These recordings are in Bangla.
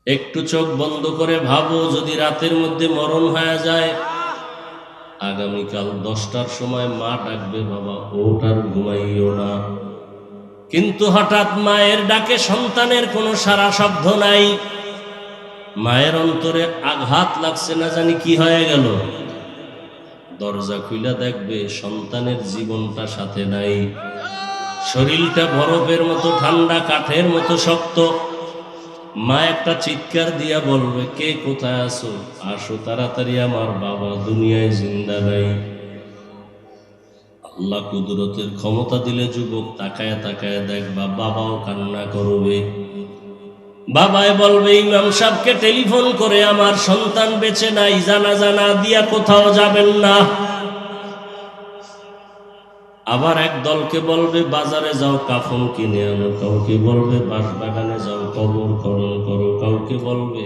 একটু চোখ বন্ধ করে ভাবো, যদি রাতের মধ্যে মরণ হয়ে যায়, আগামীকাল 10টার সময় মা ডাকবে, বাবা ওঠ আর ঘুমাইও না। কিন্তু হঠাৎ মায়ের ডাকে সন্তানের কোনো সারা শব্দ নাই। মায়ের অন্তরে আঘাত লাগছে, না জানি কি হয়ে গেল। দরজা খুইলা দেখবে সন্তানের জীবনটা সাথে নাই। শরীরটা বরফের মতো ঠান্ডা, কাঠের মতো শক্ত। মা একটা চিৎকার দিয়া বলবে, কে কোথায় আছো, আসো তাড়াতাড়ি, আমার বাবা দুনিয়ায় জিন্দা নাই। আল্লাহ কুদরতের ক্ষমতা দিলে যুবক তাকায় তাকায় দেখবা বাবাও কান্না করবে। বাবায় বলবে, ইমাম সাহেবকে টেলিফোন করে আমার সন্তান বেঁচে নাই, জানাজা না দিয়া কোথাও যাবেন না। আবার এক দলকে বলবে বাজারে যাও কাফন কিনে আনো, কাউকে বলবে বাঁশবাগানে যাও কবর খনন করো, কাউকে বলবে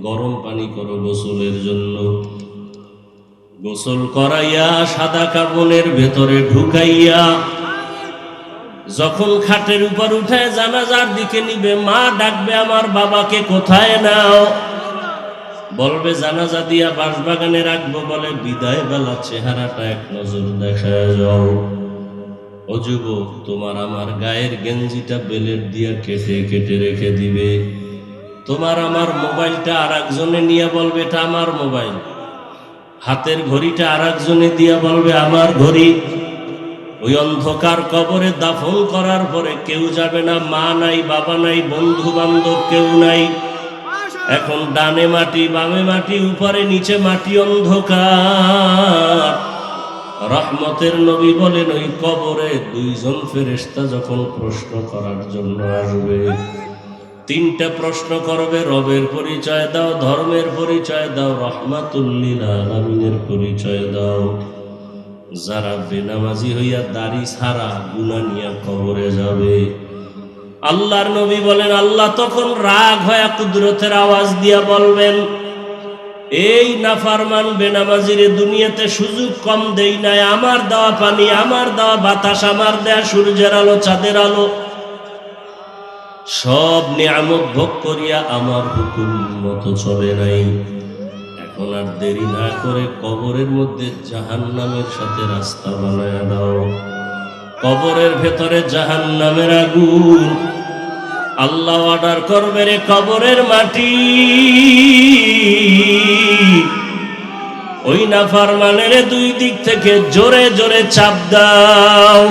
গরম পানি করো গোসলের জন্য। গোসল করাইয়া সাদা কাফনের ভেতরে ঢুকাইয়া যখন খাটের উপর উঠায় জানাজার দিকে নিবে, মা ডাকবে, আমার বাবাকে কোথায় নাও। বলবে জানাজা দিয়া বাঁশবাগানে রাখবো, বলে বিদায় বেলা চেহারাটা এক নজর দেখা যাও। ও যুবক, তোমার আমার গায়ের গেঞ্জিটা বেলেট দিয়া কেটে কেটে রেখে দিবে। তোমার আমার মোবাইলটা আর একজনে নিয়ে বলবে এটা আমার মোবাইল। হাতের ঘড়িটা আর একজনে দিয়া বলবে আমার ঘড়ি। ওই অন্ধকার কবরে দাফন করার পরে কেউ যাবে না, মা নাই, বাবা নাই, বন্ধু বান্ধব কেউ নাই। এখন ডানে মাটি, বামে মাটি, উপরে নিচে মাটি, অন্ধকার। রহমতের নবী বলেন, ওই কবরে দুইজন ফেরেশতা যখন প্রশ্ন করার জন্য আসবে, 3টা প্রশ্ন করবে, রবের পরিচয় দাও, ধর্মের পরিচয় দাও, রহমাতুল লিল আলামিনের পরিচয় দাও। যারা বেনামাজি হইয়া দাড়ি ছাড়া গুনাহ নিয়ে কবরে যাবে, আল্লাহর নবী বলেন আল্লাহ তখন রাগ হয়ে কুদরতের আওয়াজ দিয়া বলবেন, এই নাফরমান বেনামাজিরে দুনিয়াতে সুযোগ কম দেই নাই, আমার দেওয়া পানি, আমার দেওয়া বাতাস, আমার দেয়া সূর্যের আলো, চাঁদের আলো, সব নিয়ামত ভোগ করিয়া আমার হুকুম মতো চলে নাই। এখন আর দেরি না করে কবরের মধ্যে জাহান্নামের সাথে রাস্তা বানায় দাও। কবরের ভেতরে জাহান্নামের আগুন। আল্লাহ অর্ডার করবে, রে কবরের মাটি, ওই নাফরমানের 2 দিক থেকে জোরে জোরে চাপ দাও।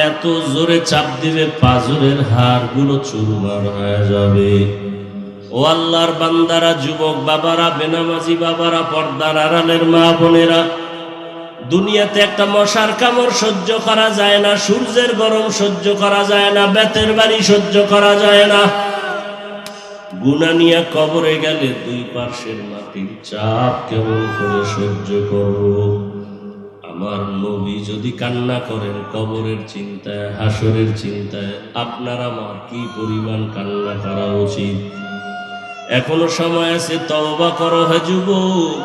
এত জোরে চাপ দিবে পাজরের হাড়গুলো চুরমার হয়ে যাবে। ও আল্লাহর বান্দারা, যুবক বাবারা, বেনামাজি বাবারা, পর্দার আড়ালের মা বোনেরা, দুনিয়াতে একটা মশার কামড় সহ্য করা যায় না, সূর্যের গরম সহ্য করা যায় না, বেতের বাড়ি সহ্য করা যায় না। গুনাহ নিয়ে কবরে গেলে 2 পার্শ্বের মাটির চাপ কেমন করে সহ্য করব। আমার নবী যদি কান্না করেন কবরের চিন্তায়, হাসরের চিন্তায়, আপনার আমার কি পরিমাণ কান্না করা উচিত। এখনো সময় আছে, তওবা করো হে যুবক।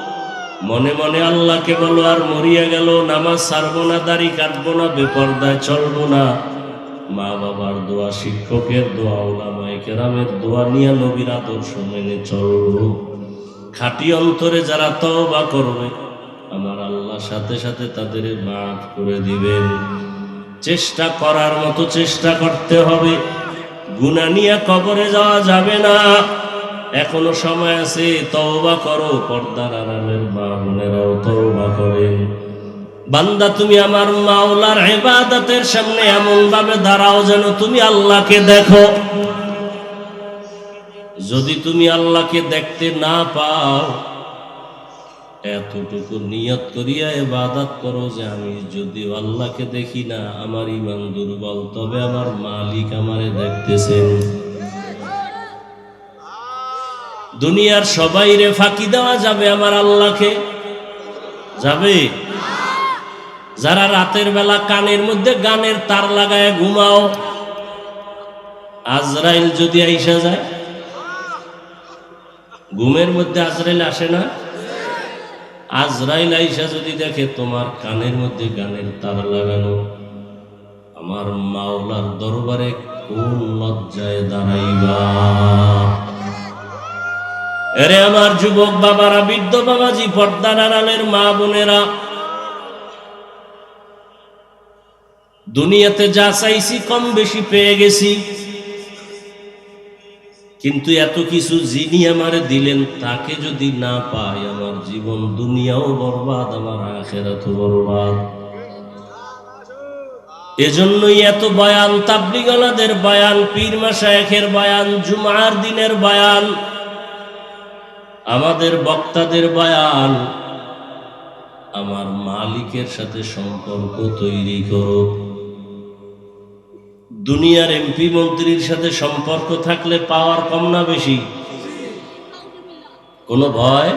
মনে মনে আল্লাহকে বলো, আর মরিয়া গেল নামাজ ছাড়বো না, দাড়ি কাটবো না, বেপরদায় চলবো না। মা বাবার দোয়া, শিক্ষকের দোয়া, উলামায়ে কেরামের দোয়া নিয়ে নবীর আদর্শ মেনে চলবো। খাঁটি অন্তরে যারা তওবা করবে, আমার আল্লাহ সাথে সাথে তাদের মাফ করে দিবেন। চেষ্টা করার মতো চেষ্টা করতে হবে। গুনাহ নিয়ে কবরে যাওয়া যাবে না। এখনো সময় আছে, তওবা করো। পর্দার আড়ালের মা বোনেরাও তওবা করেন। বান্দা, তুমি আমার মাওলার ইবাদতের সামনে এমন ভাবে দাঁড়াও যেন তুমি আল্লাহকে দেখো। যদি তুমি আল্লাহকে দেখতে না পাও, এতটুকু নিয়ত করিয়া ইবাদত করো যে আমি যদিও আল্লাহকে দেখি না, আমার ঈমান দুর্বল, তবে আমার মালিক আমারে দেখতেছেন। দুনিয়ার সবাইরে ফাঁকি দেওয়া যাবে, আমার আল্লাহকে যাবে? যারা রাতের বেলা কানের মধ্যে গানের তার লাগায় ঘুমাও, আজরাইল যদি আইসা যায়, ঘুমের মধ্যে আজরাইল আসে না? আজরাইল আইসা যদি দেখে তোমার কানের মধ্যে গানের তার লাগানো, আমার মাওলার দরবারে কোন লজ্জায় দাঁড়াইবা? এরে আমার যুবক বাবারা, বৃদ্ধ বাবাজি, পর্দার আড়ালের মা বোনেরা, দুনিয়াতে যা চাইছি কম বেশি পেয়ে গেছি, কিন্তু এত কিছু যিনি আমারে দিলেন তাকে যদি না পাই, আমার জীবন দুনিয়াও বরবাদ, আমার আখিরাতও বরবাদ। এজন্যই এত বয়ান, তাবলীগওয়ালাদের বয়ান, পীর মাশায়েখের বয়ান, জুমার দিনের বয়ান, আমাদের বক্তাদের বয়ান, আমার মালিকের সাথে সম্পর্ক তৈরি করো। দুনিয়ার এমপি মন্ত্রীর সাথে সম্পর্ক থাকলে পাওয়ার কম না বেশি? কোনো ভয়?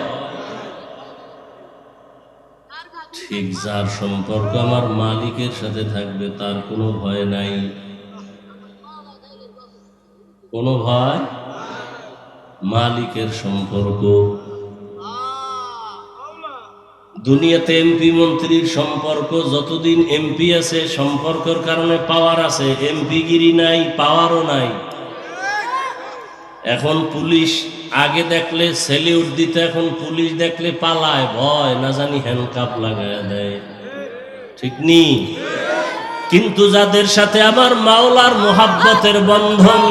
ঠিক যার সম্পর্ক আমার মালিকের সাথে থাকবে তার কোনো ভয় নাই। কোনো ভয়? মালিকের সম্পর্ক। দুনিয়াতে এমপি মন্ত্রীর সম্পর্ক, যতদিন এমপি আছে সম্পর্কের কারণে পাওয়ার আছে, এমপি গিরি নাই, পাওয়ারও নাই। এখন পুলিশ আগে দেখলে সেলিউট দিত, এখন পুলিশ দেখলে পালায়, ভয়, না জানি হ্যান্ডকাপ লাগায় দেয়। ঠিক নেই? কিন্তু যাদের সাথে আমার মাওলার মোহাব্বতের বন্ধন,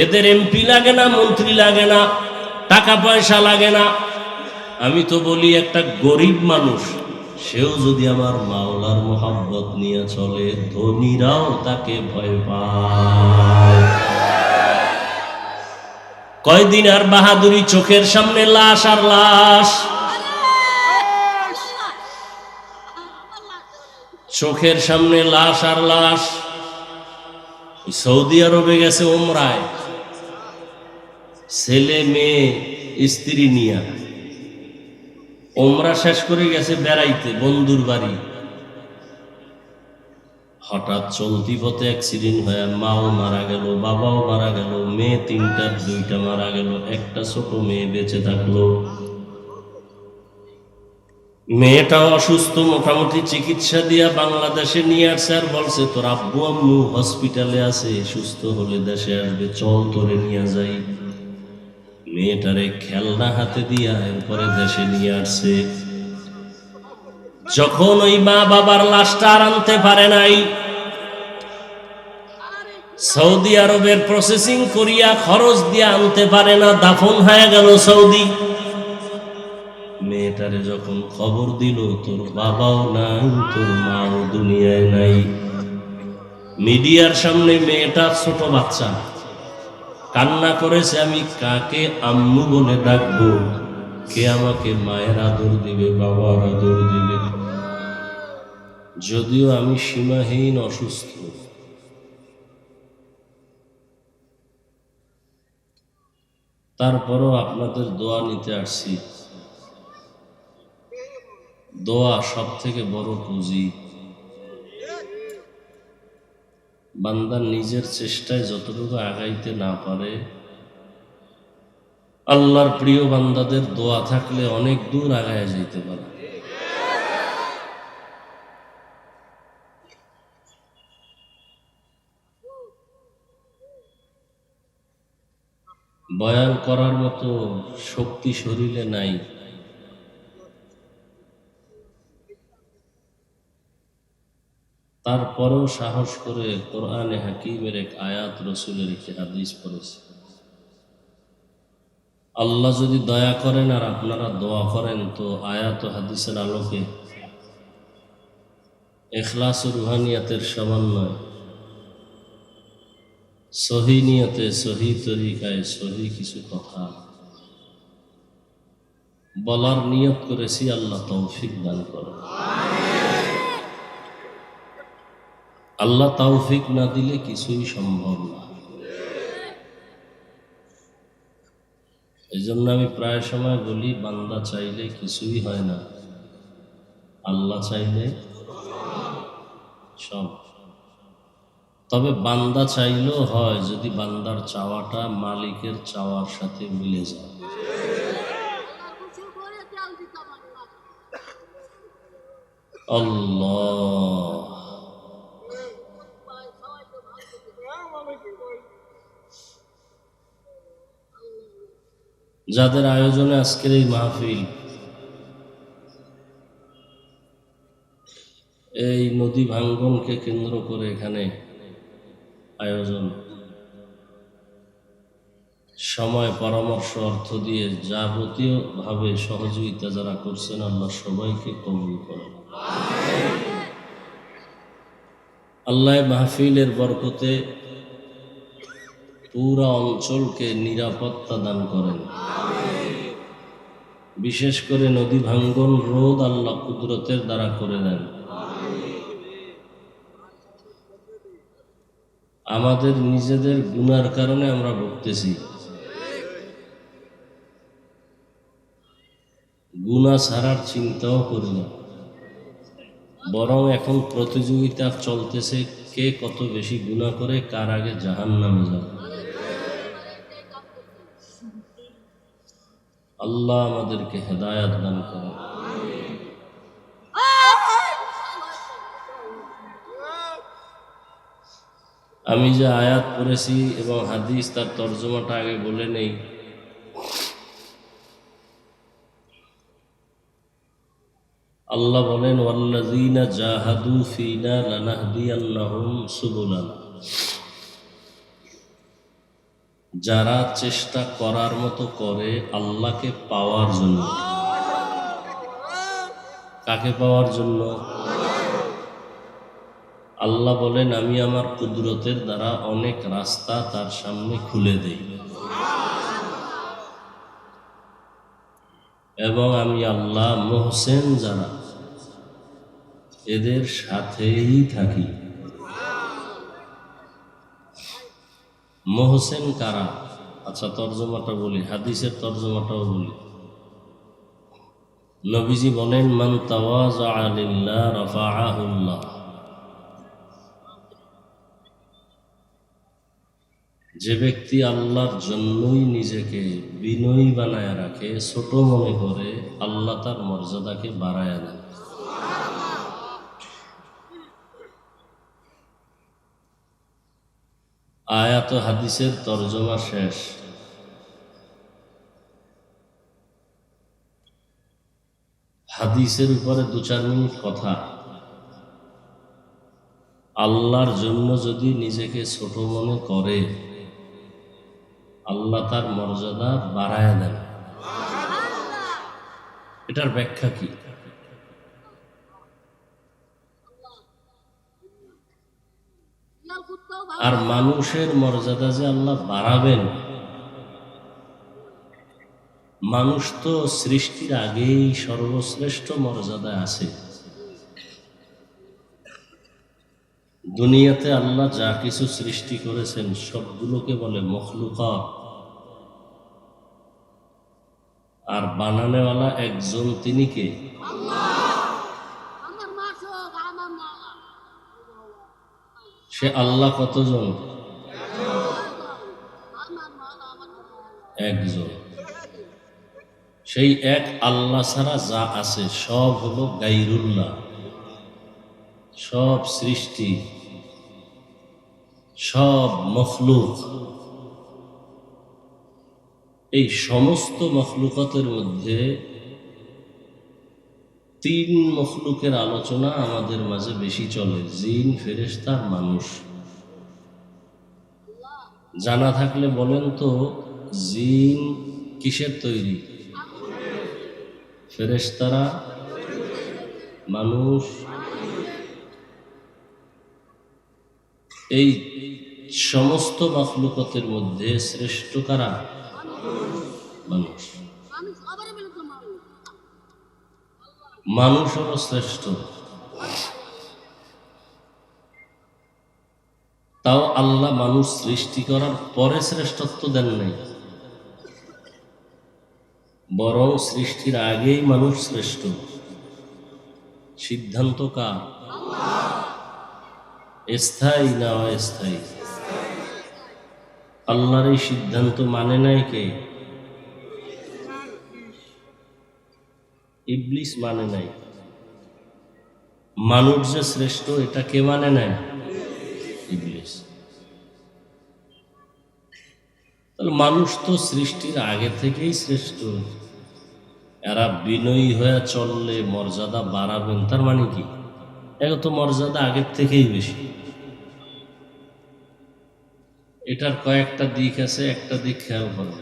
এদের এমপি লাগে না, মন্ত্রী লাগে না, টাকা পয়সা লাগে না। আমি তো বলি একটা গরিব মানুষ সেও যদি আমার মাওলার মোহাব্বত নিয়ে চলে, ধনীরাও তাকে ভয় পায়। কয়দিন আর বাহাদুরি, চোখের সামনে লাশ আর লাশ, চোখের সামনে লাশ আর লাশ। সৌদি আরবে গেছে ওমরায়, ছেলে মেয়ে স্ত্রী নিয়া, ওমরা শেষ করে গেছে বেড়াইতে বন্ধুর বাড়ি। হঠাৎ চলতি পথে অ্যাক্সিডেন্ট হয়ে মাও মারা গেল, বাবাও মারা গেল, মেয়ে তিনটার দুইটা মারা গেল, একটা ছোট মেয়ে বেঁচে থাকলো। মেয়েটাও অসুস্থ, মোটামুটি চিকিৎসা দিয়া বাংলাদেশে নিয়ে আসছে, আর বলছে তোর আব্বু আম্মু হসপিটালে আছে, সুস্থ হলে দেশে আসবে, চল তোরে নিয়ে যাই। মেয়েটারে খেলনা হাতে দিয়া এরপরে দেশে নিয়ে আসছে। যখন ওই মা বাবার লাশটা আর আনতে পারে নাই, সৌদি আরবের প্রসেসিং করিয়া খরচ দিয়ে আনতে পারে না, দাফন হয়ে গেল সৌদি। মেয়েটারে যখন খবর দিল তোর বাবাও নাই, তোর মাও দুনিয়ায় নাই, মিডিয়ার সামনে মেয়েটা, ছোট বাচ্চা, কান্না করেছে, আমি কাকে আম্মু বলে ডাকবো, কে আমাকে মায়ের আদর দিবে, বাবার আদর দিবে। যদিও আমি সীমাহীন অসুস্থ, তারপরও আপনাদের দোয়া নিতে আসছি। দোয়া সব থেকে বড় পুঁজি। বান্দা নিজের চেষ্টায় যতটুকু আগাইতে না পারে, আল্লাহর প্রিয় বান্দাদের দোয়া থাকলে অনেক দূর আগায় যাইতে পারে। বয়ান করার মতো শক্তি শরীরে নাই, তারপরেও সাহস করে কোরআনে হাকিমের এক আয়াত, রসুলের একটি হাদিস পড়েছে। আল্লাহ যদি দয়া করেন আর আপনারা দোয়া করেন, তো আয়াত ও হাদিসের আলোকে ইখলাস ও রুহানিয়াতের সমন্বয়, সহি নিয়তে, সহি তরিকায়, সহি কিছু কথা বলার নিয়ত করেছি, আল্লাহ তৌফিক দান করেন। আল্লাহ তৌফিক না দিলে কিছুই সম্ভব না। এই জন্য আমি প্রায় সময় বলি, বান্দা চাইলে কিছুই হয় না, আল্লাহ চাইলে সব। তবে বান্দা চাইলেও হয় যদি বান্দার চাওয়াটা মালিকের চাওয়ার সাথে মিলে যায়। আল্লাহ, যাদের আয়োজনে আজকের এই মাহফিল, এই নদী ভাঙ্গনকে কেন্দ্র করে এখানে আয়োজন, সময়, পরামর্শ, অর্থ দিয়ে যাবতীয়ভাবে সহযোগিতা যারা করছেন, আল্লাহ সবাইকে কবুল করেন। আল্লাহ মাহফিলের বরকতে পুরা অঞ্চলকে নিরাপত্তা দান করেন। বিশেষ করে নদী ভাঙ্গন রোধ আল্লাহ কুদরতের দ্বারা করে দেন। আমাদের নিজেদের গুনার কারণে আমরা ভুগতেছি। গুনাহ ছাড়ার চিন্তাও করি না, বরং এখন প্রতিযোগিতা চলতেছে কে কত বেশি গুনাহ করে, কার আগে জাহান্নামে যাবে। আল্লাহ আমাদেরকে হেদায়েত দান করেন। আমি যে আয়াত পড়েছি এবং হাদিস, তার তর্জমাটা আগে বলে নেই। আল্লাহ বলেন, ওয়াল্লাযীনা জাহাদু ফীনা লানাহদিয়ান্নাহুম সুবুলানা। যারা চেষ্টা করার মতো করে আল্লাহকে পাওয়ার জন্য। কাকে পাওয়ার জন্য? আল্লাহ বলেন, আমি আমার কুদরতের দ্বারা অনেক রাস্তা তার সামনে খুলে দেই এবং আমি আল্লাহ মুহসিন যারা, এদের সাথেই থাকি। মুহসিন কারা? আচ্ছা, তর্জমাটা বলি, হাদিসের তর্জমাটাও বলি। নবীজি বলেন, মান তাওয়াযা লিল্লাহ রাফাআহুল্লাহ। যে ব্যক্তি আল্লাহর জন্যই নিজেকে বিনয়ী বানায় রাখে, ছোট মনে করে, আল্লাহ তার মর্যাদাকে বাড়ায় দেন। আয়াত হাদিসের তর্জমা শেষ। হাদিসের উপরে 2-4 মিনিট কথা। আল্লাহর জন্য যদি নিজেকে ছোট মনে করে, আল্লাহ তার মর্যাদা বাড়ায় দেন। এটার ব্যাখ্যা কি? আর মানুষের মর্যাদা যে আল্লাহ বাড়াবেন, মানুষ তো সৃষ্টির আগেই সর্বশ্রেষ্ঠ মর্যাদায় আছে। দুনিয়াতে আল্লাহ যা কিছু সৃষ্টি করেছেন সবগুলোকে বলে মখলুকাত। আর বানানেওয়ালা একজন, তিনি কে? সে আল্লাহ কতজন? একজন। সেই এক আল্লাহ ছাড়া যা আছে সব হলো গায়রুল্লাহ। সব সৃষ্টি, সব মখলুক, এই সমস্ত মখলুকাতের মধ্যে 3 মখলুকের আলোচনা আমাদের মাঝে বেশি চলে: জিন, ফেরেশতা, মানুষ। জানা থাকলে বলেন তো, জিন কিসের তৈরি? ফেরেশতারা, মানুষ। এই সমস্ত মখলুকাতের মধ্যে শ্রেষ্ঠ কারা? মানুষ। মানুষ হলো শ্রেষ্ঠ। তাও আল্লাহ মানুষ সৃষ্টি করার পরে শ্রেষ্ঠত্ব দেন নাই, বরং সৃষ্টির আগেই মানুষ শ্রেষ্ঠ। সিদ্ধান্ত কার? স্থায়ী না অস্থায়ী? আল্লাহর এই সিদ্ধান্ত মানে নাই কে? ইবলিস মানে নাই। মানুষ যে শ্রেষ্ঠ এটা কে মানে নাই? ইবলিস। তাহলে মানুষ তো সৃষ্টির আগে থেকেই শ্রেষ্ঠ। এরা বিনয়ী হয়ে চললে মর্যাদা বাড়াবেন, তার মানে কি? এত তো মর্যাদা আগের থেকেই বেশি। এটার কয়েকটা দিক আছে, একটা দিক খেয়াল করো।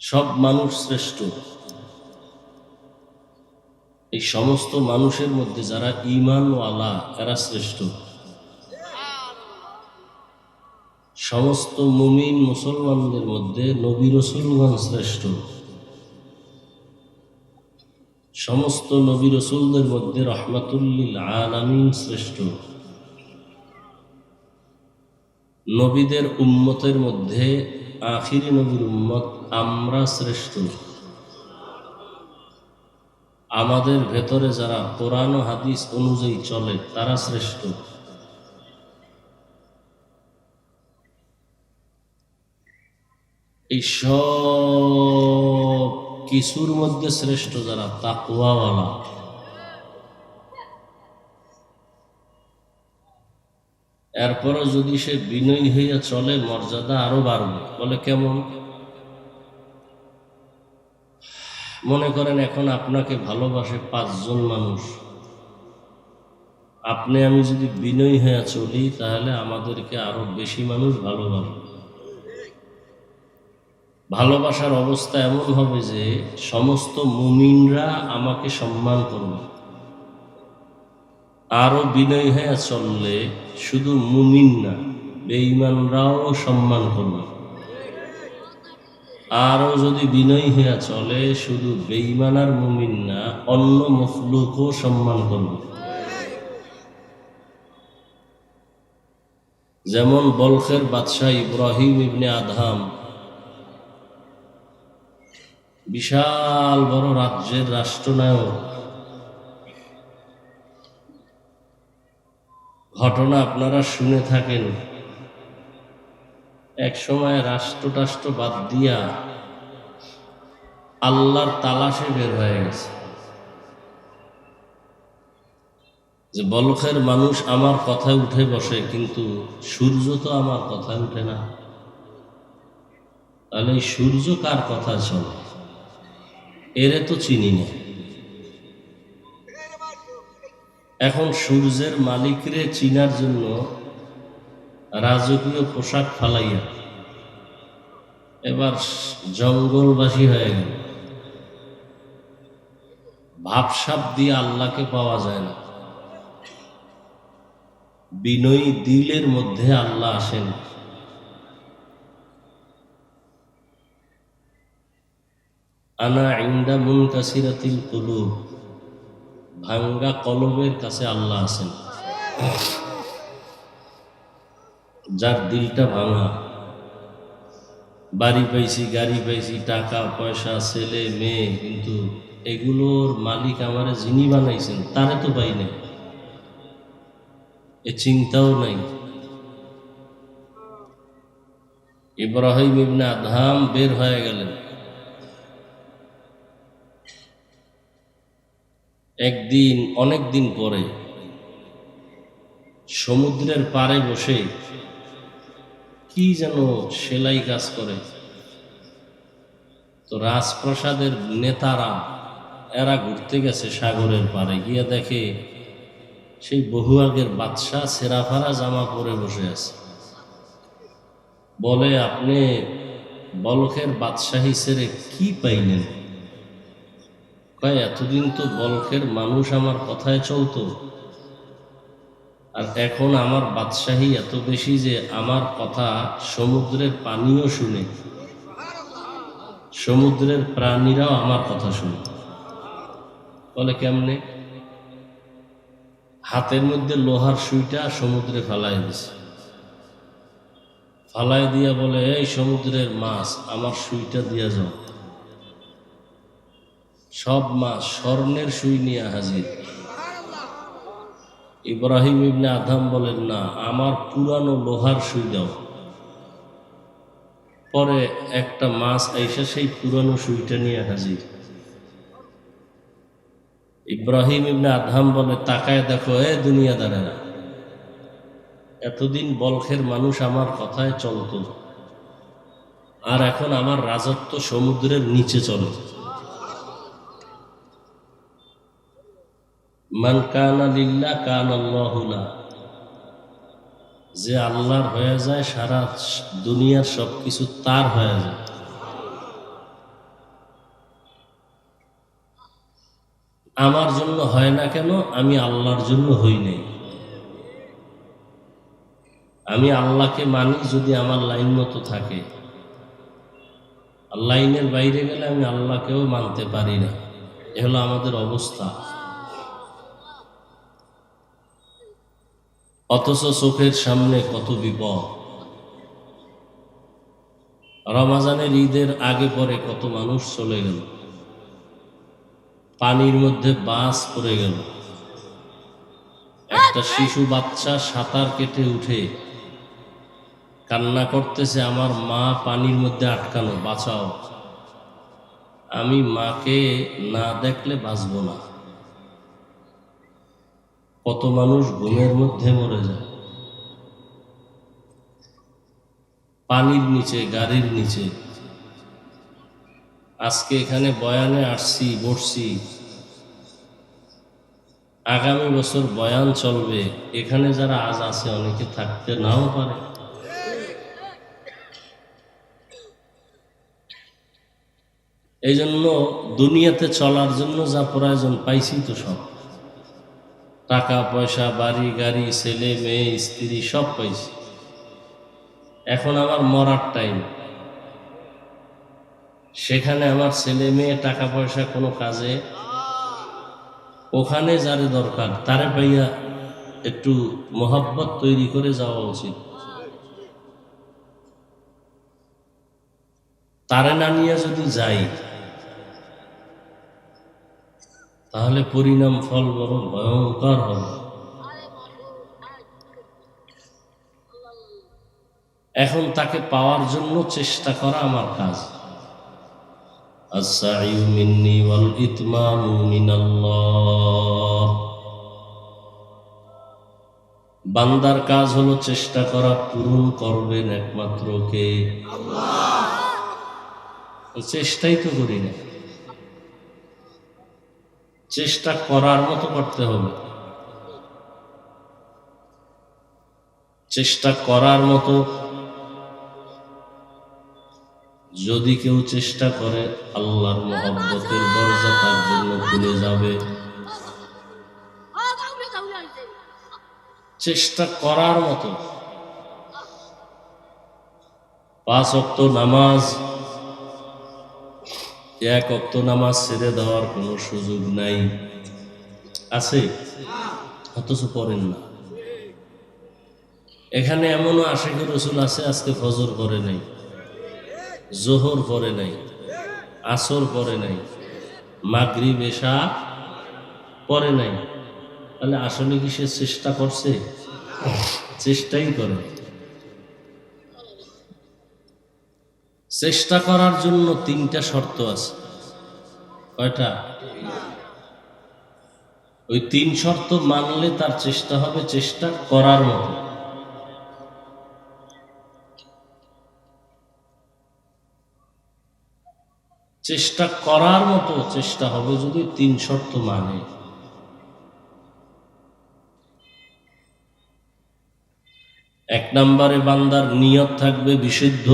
সব মানুষ শ্রেষ্ঠ। এই সমস্ত মানুষের মধ্যে যারা ঈমানওয়ালা এরা শ্রেষ্ঠ। সমস্ত মুমিন মুসলমানদের মধ্যে নবী রাসূলগণ শ্রেষ্ঠ। সমস্ত নবী রাসূলদের মধ্যে রাহমাতুল লিল আলামিন শ্রেষ্ঠ। নবীদের উম্মতের মধ্যে আখিরি নবীর উম্মত আমরা শ্রেষ্ঠ। আমাদের ভেতরে যারা কোরআন ও হাদিস অনুযায়ী চলে তারা শ্রেষ্ঠ। এই সব কিছুর মধ্যে শ্রেষ্ঠ যারা তাকওয়াওয়ালা। এরপরও যদি সে বিনয়ী হইয়া চলে মর্যাদা আরো বাড়বে। বলে কেমন? মনে করেন এখন আপনাকে ভালোবাসে 5 জন মানুষ, আপনি আমি যদি বিনয়ী হইয়া চলি তাহলে আমাদেরকে আরো বেশি মানুষ ভালোবাসবে। ভালোবাসার অবস্থা এমন হবে যে সমস্ত মুমিনরা আমাকে সম্মান করবে। আরো বিনয়ী হয়ে চললে শুধু মুমিন না, বেঈমানরাও সম্মান করবে। আরো যদি বিনয়ী হয়ে চলে শুধু বেঈমান আর মুমিন না, অন্য মখলুকও সম্মান করবে। যেমন বলখের বাদশাহ ইব্রাহিম ইবনে আদহাম বিশাল বড় রাজ্যের রাষ্ট্রনায়ক। ঘটনা আপনারা শুনে থাকেন। এক সময় রাষ্ট্র বাদ দিয়া আল্লাহর তালাশে বের হয়ে গেছে যে বলখের মানুষ আমার কথায় উঠে বসে, কিন্তু সূর্য তো আমার কথায় উঠে না। তাহলে এই সূর্য কার কথা চলে? এরে তো চিনি না। এখন সূর্যের মালিকরে চিনার জন্য রাজকীয় পোশাক ফালাইয়া এবার জঙ্গলবাসী হয়ে গেল। ভাবসাব দিয়ে আল্লাহকে পাওয়া যায় না। বিনয়ী দিলের মধ্যে আল্লাহ আসেন। আনা ইনদা মুনকাসিরাতিল কুলুব, ভাঙ্গা কলবের কাছে আল্লাহ আছেন। যার দিলটা ভাঙা, বাড়ি পাইছি, গাড়ি পাইছি, টাকা পয়সা, ছেলে মেয়ে, কিন্তু এগুলোর মালিক আমারে যিনি বানাইছেন তারে তো পাই নাই, এ চিন্তাও নাই। ইব্রাহিম ইবনে আদহাম বের হয়ে গেলেন। একদিন অনেক দিন পরে সমুদ্রের পাড়ে বসে কি যেন সেলাই কাজ করে। তো রাজপ্রাসাদের নেতারা এরা ঘুরতে গেছে সাগরের পাড়ে, গিয়ে দেখে সেই বহু আগের বাদশাহ সেরাফারা জামা পরে বসে আছে। বলে, আপনি বলখের বাদশাহী ছেড়ে কি পাইলেন? কয়, এতদিন তো বলখের মানুষ আমার কথায় চলতো, আর এখন আমার বাদশাহী এত বেশি যে আমার কথা সমুদ্রের পানিও শুনে, সমুদ্রের প্রাণীরাও আমার কথা শুনে। বলে কেমনে? হাতের মধ্যে লোহার সুইটা সমুদ্রে ফালাই দিছে। ফালাই দিয়া বলে, এই সমুদ্রের মাছ, আমার সুইটা দিয়া যাও। সব মাছ স্বর্ণের সুই নিয়ে হাজির। ইব্রাহিম ইবনে আদহাম বলেন, না, আমার পুরানো লোহার সুই দাও। পরে একটা মাছ আইসা সেই পুরানো সুইটা নিয়ে হাজির। ইব্রাহিম ইবনে আদহাম বলে, তাকায় দেখো এ দুনিয়াদারেরা, এতদিন বলখের মানুষ আমার কথায় চলত, আর এখন আমার রাজত্ব সমুদ্রের নিচে চলে। মান কানা লিল্লাহ কানা আল্লাহু লাহ। যে আল্লাহর হয়ে যায়, সারা দুনিয়ার সবকিছু তার হয়ে যায়। আমার জন্য হয় না কেন? আমি আল্লাহর জন্য হই নাই। আমি আল্লাহকে মানি যদি আমার লাইন মতো থাকে, লাইনের বাইরে গেলে আমি আল্লাহকেও মানতে পারি না। এ হলো আমাদের অবস্থা। অথচ চোখের সামনে কত বিপদ। রমাজানের ঈদের আগে পরে কত মানুষ চলে গেল, পানির মধ্যে বাস পড়ে গেল। একটা শিশু বাচ্চা সাঁতার কেটে উঠে কান্না করতেছে, আমার মা পানির মধ্যে আটকানো, বাঁচাও। আমি মাকে না দেখলে বাঁচব না। কত মানুষ ঘুমের মধ্যে মরে যায়, পানির নিচে, গাড়ির নিচে। আজকে এখানে বয়ানে আসছি, বসছি, আগামী বছর বয়ান চলবে। এখানে যারা আজ আছে অনেকে থাকতে নাও পারে। এই জন্য দুনিয়াতে চলার জন্য যা প্রয়োজন পাইছি তো সব, টাকা পয়সা, বাড়ি গাড়ি, ছেলে মেয়ে, স্ত্রী, সব পাইছি। এখন আমার মরার টাইম। সেখানে আমার ছেলে মেয়ে, টাকা পয়সা কোনো কাজে। ওখানে যারে দরকার তারে পাইয়া একটু মোহাব্বত তৈরি করে যাওয়া উচিত। তারে না নিয়ে যদি যাই, তাহলে পরিণাম ফল বড় ভয়ঙ্কর হবে। এখন তাকে পাওয়ার জন্য চেষ্টা করা আমার কাজ। আস-সা'য়ু মিন্নি ওয়াল ইতমামু মিনাল্লাহ। বান্দার কাজ হলো চেষ্টা করা, পূরণ করবেন একমাত্র কে? আল্লাহ। চেষ্টাই তো করি না। চেষ্টা করার মতো করতে হবে। চেষ্টা করার মতো যদি কেউ চেষ্টা করে, আল্লাহর মহব্বতের দরজা তার জন্য খুলে যাবে। চেষ্টা করার মতো। 5 ওয়াক্ত নামাজ, 1 ওয়াক্ত নামাজ ছেড়ে দেওয়ার কোনো সুযোগ নাই। আছে? অথচ পড়েন না। এখানে এমনও আশিকুর রাসূল আছে আজকে ফজর পড়ে নাই, জোহর পড়ে নাই, আসর পড়ে নাই, মাগরিব এশা পড়ে নাই। তাহলে আসলে কি সে চেষ্টা করছে? চেষ্টাই করে। চেষ্টা করার জন্য 3টা শর্ত আছে। কয়টা? ওই 3 শর্ত মানলে তার চেষ্টা হবে চেষ্টা করার মতো। চেষ্টা করার মতো চেষ্টা হবে যদি 3 শর্ত মানে। এক নম্বরে বান্দার নিয়ত থাকবে বিশুদ্ধ।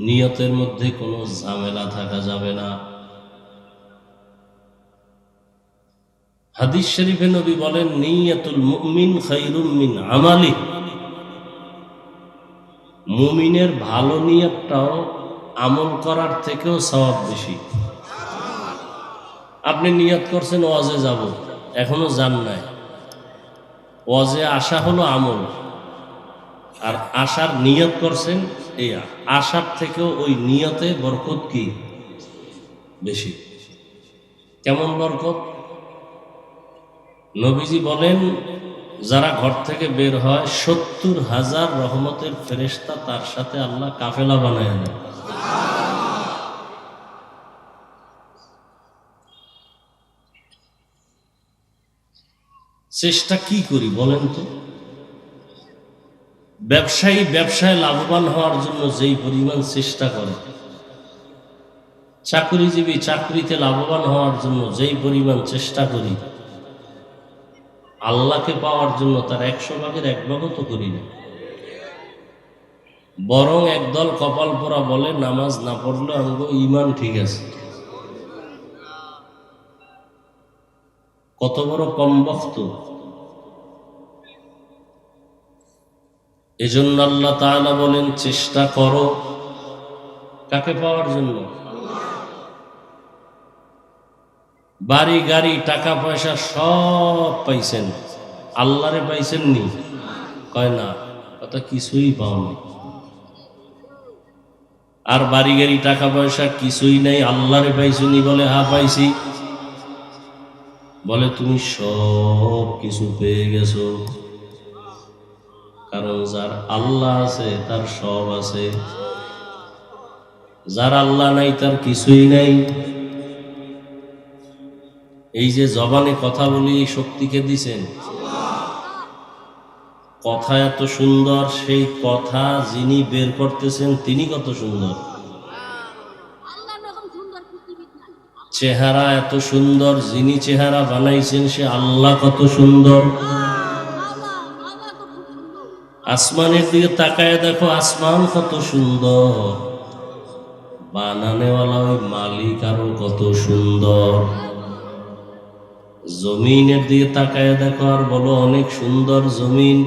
নিয়তের মধ্যে কোনো ঝামেলা থাকা যাবে না। হাদিস শরীফে নবী বলেন, নিয়াতুল মুমিন খায়রুম মিন আমালি। মুমিনের ভালো নিয়তটাও আমল করার থেকেও সওয়াব বেশি। আপনি নিয়ত করছেন ওয়াজে যাব, এখনো যান নাই। ওয়াজে আসা হলো আমল, আর আসার নিয়ত করছেন, এই আসার থেকেও ওই নিয়তে বরকত কি বেশি। কেমন বরকত? নবীজি বলেন, যারা ঘর থেকে বের হয় 70,000 রহমতের ফেরেশতা তার সাথে আল্লাহ কাফেলা বানায় নেয়। চেষ্টা কি করি বলেন তো? ব্যবসায়ী ব্যবসায় লাভবান হওয়ার জন্য যেই পরিমাণ চেষ্টা করে, চাকরিজীবী চাকরিতে লাভবান হওয়ার জন্য যেই পরিমাণ চেষ্টা করি, আল্লাহকে পাওয়ার জন্য তার 100 ভাগের 1 ভাগও তো করি না। বরং একদল কপাল পোড়া বলে নামাজ না পড়লে আমগো ঈমান ঠিক আছে। কত বড় কমবখ্ত! এজন্য আল্লাহ তাআলা বলেন চেষ্টা করো কাকে পাওয়ার জন্য? বাড়ি গাড়ি টাকা পয়সা সব পাইছেন, আল্লাহরে পাইছেন নি? কয় না, কথা কিছুই পাওনি। আর বাড়ি গাড়ি টাকা পয়সা কিছুই নাই, আল্লাহরে পাইছনি? বলে হ্যাঁ পাইছি। বলে তুমি সব কিছু পেয়ে গেছো, কারণ যার আল্লাহ আছে তার সব আছে, যার আল্লাহ নাই তার কিছুই নাই। এই যে জবানে কথা বলি এই শক্তিকে দিছেন, কথা এত সুন্দর, সেই কথা যিনি বের করতেছেন তিনি কত সুন্দর। চেহারা এত সুন্দর, যিনি চেহারা বানাইছেন সে আল্লাহ কত সুন্দর। আসমানের দিকে তাকায় দেখো, আসমান কত সুন্দর, বানানেওয়ালা ওই মালিক আরো কত সুন্দর। জমিনের দিকে তাকায় দেখো আর বলো অনেক সুন্দর জমিন।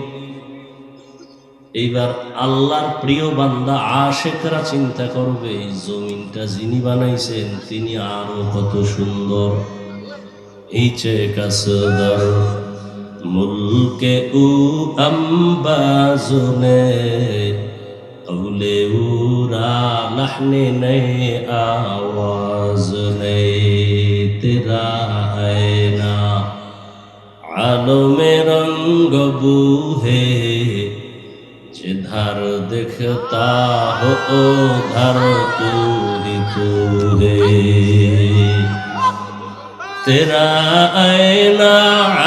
এইবার আল্লাহর প্রিয় বান্দা আশিকরা চিন্তা করবে এই জমিনটা যিনি বানাইছেন তিনি আরো কত সুন্দর। ইচে কাসদার মুলকে উ আম্বাজুনে কৌলে উরা লহনে নে আওয়াজ নে তেরা আয়না আলো মে রঙ্গ বুহে जिधर दिखता हो उधर तू ही तू है तेरा आईना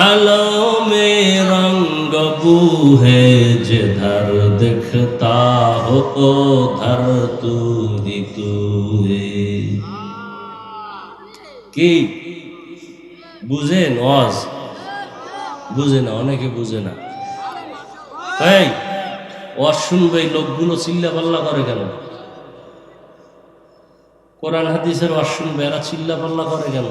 आलों में रंग बू है जिधर दिखता हो उधर तू ही तू है। কি বুঝেন? ওয়াজ বুঝে না, অনেকে বুঝে না। এই ওয়াজ শুনবে এই লোকগুলো চিল্লা পাল্লা করে কেন? কোরআন হাদিসের ওয়াজ শুনবে এরা চিল্লা পাল্লা করে কেন?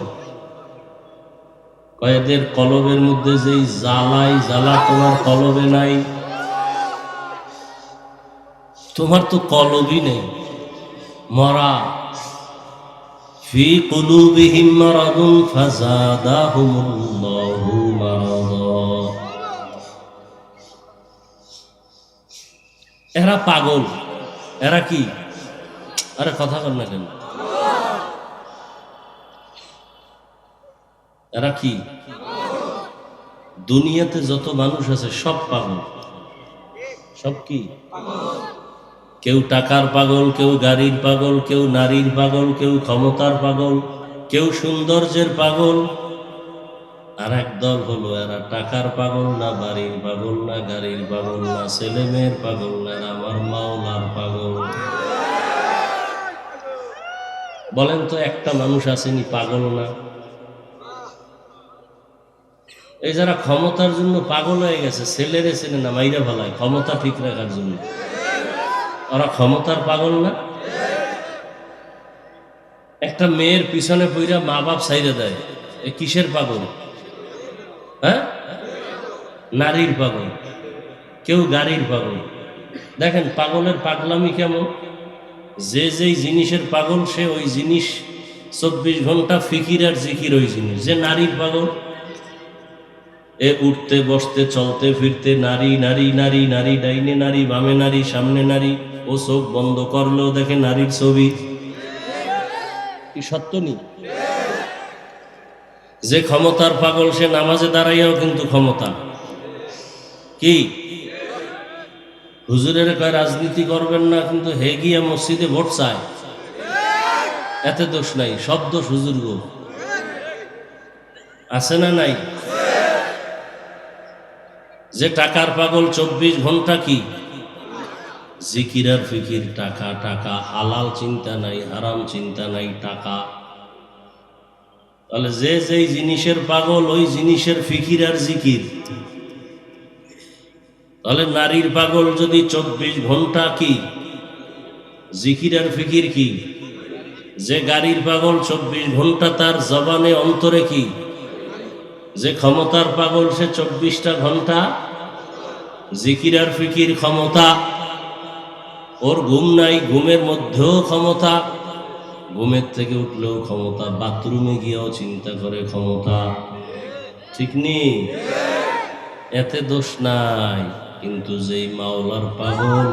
কয়েদের কলবের মধ্যে যেই জ্বালাই জ্বালা তোমার কলবে নাই। তোমার তো কলবই নেই, মরা। ফি কুলুবিহিম মারাদুন ফাযাদাহুমুল্লাহু মারাদা। এরা পাগল। এরা কি? আরে কথা বল না কেন? এরা কি? দুনিয়াতে যত মানুষ আছে সব পাগল। সব কি? কেউ টাকার পাগল, কেউ গাড়ির পাগল, কেউ নারীর পাগল, কেউ ক্ষমতার পাগল, কেউ সৌন্দর্যের পাগল। আর একদল হলো এরা টাকার পাগল না, বাড়ির পাগল না, গাড়ির পাগল না, ছেলে মেয়ের পাগল না, আমার মাওলার পাগল। বলেন তো একটা মানুষ আসেনি পাগল না? এই যারা ক্ষমতার জন্য পাগল হয়ে গেছে, ছেলেরে ছেলে না মাইরা ফেলায় ক্ষমতা ঠিক রাখার জন্য, ওরা ক্ষমতার পাগল না? একটা মেয়ের পিছনে পইরা মা বাপ ছাইরে দেয়, এ কিসের পাগল? হ্যাঁ, নারীর পাগল। কেউ গাড়ির পাগল। দেখেন পাগলের পাগলামি কেমন। যে যেই জিনিসের পাগল সে ওই জিনিস 24 ঘন্টা ফিকির আর জিকির ওই জিনিস। যে নারীর পাগল, এ উঠতে বসতে চলতে ফিরতে নারী নারী নারী নারী, ডাইনে নারী বামে নারী সামনে নারী, ও চোখ বন্ধ করলেও দেখে নারীর ছবি। কি সত্য নি? যে ক্ষমতার পাগল সে নামাজে দাঁড়াইয়াও কিন্তু ক্ষমতা। কি হুজুরের কয় রাজনীতি করবেন না, কিন্তু হে গিয়া মসজিদে ভোট চায়। এতে দোষ নাই, সব দোষ হুজুর গো। আছে না নাই? যে টাকার পাগল 24 ঘন্টা কি জিকির আর ফিকির, টাকা টাকা, হালাল চিন্তা নাই, হারাম চিন্তা নাই, টাকা। তাহলে যে যেই জিনিসের পাগল ওই জিনিসের ফিকির আর জিকির। তাহলে নারীর পাগল যদি 24 ঘন্টা কি জিকির আর ফিকির কি, যে গাড়ির পাগল 24 ঘন্টা তার জবানে অন্তরে কি, যে ক্ষমতার পাগল সে 24টা ঘন্টা জিকির আর ফিকির ক্ষমতা। ওর ঘুম নাই, ঘুমের মধ্যেও ক্ষমতা, ঘুমের থেকে উঠলেও ক্ষমতা, বাথরুমে গিয়েও চিন্তা করে ক্ষমতা। ঠিক নেই? এতে দোষ নাই। কিন্তু যেই মাওলার পাগল